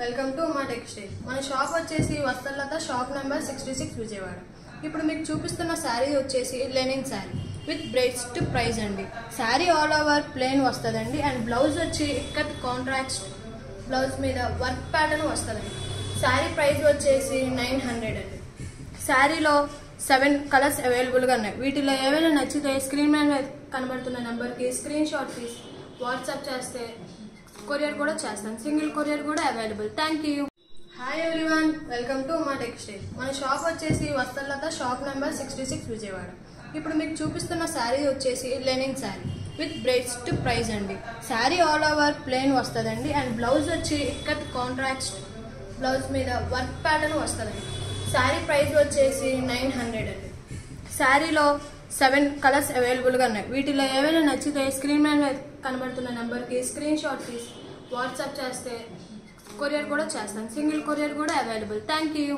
Welcome to మా textile. మన shop వచ్చేసి వస్త్రలత షాప్ నెంబర్ 66 విజయవాడ. ఇప్పుడు మీకు చూపిస్తున్న శారీ వచ్చేసి లెనిన్ శారీ విత్ బ్రేస్ట్ ప్రైస్ అండి. శారీ ఆల్ ఓవర్ ప్లెయిన్ వస్తుందండి అండ్ బ్లౌజ్ వచ్చి ఇక్కత్ కాంట్రాక్ట్ బ్లౌజ్ మీద వర్క్ ప్యాటర్న్ వస్తుందండి. శారీ ప్రైస్ వచ్చేసి 900 అండి. శారీలో 7 కలర్స్ అవైలబుల్గా ఉన్నాయి. వీటిలో ఏవైనా నచ్చితే స్క్రీన్ మీద కనబడుతున్న నెంబర్కి స్క్రీన్ షాట్ తీసి వాట్సాప్ చేస్తే కొరియర్ కూడా చేస్తాను. సింగిల్ కొరియర్ కూడా available. Thank you. Hi everyone, welcome to మా టెక్స్టైల్. మన షాప్ వచ్చేసి వస్త్రలత షాప్ నెంబర్ 66 విజయవాడ. ఇప్పుడు మీకు చూపిస్తున్న శారీ వచ్చేసి లెనిన్ శారీ విత్ బ్రేస్ట్ ప్రైస్ అండి. శారీ ఆల్ ఓవర్ ప్లెయిన్ వస్తుందండి అండ్ బ్లౌజ్ వచ్చి ఇక్కత్ కాంట్రాక్ట్ బ్లౌజ్ మీద వర్క్ ప్యాటర్న్ వస్తుందండి. శారీ ప్రైస్ వచ్చేసి 900 అండి. శారీలో 7 కలర్స్ అవైలబుల్గా ఉన్నాయి. వీటిలో ఏవైనా నచ్చితే స్క్రీన్ మీద కనబడుతున్న నెంబర్కి స్క్రీన్ షాట్ తీసి వాట్సాప్ చేస్తే కొరియర్ కూడా చేస్తాను. సింగిల్ కొరియర్ కూడా అవైలబుల్. Thank you.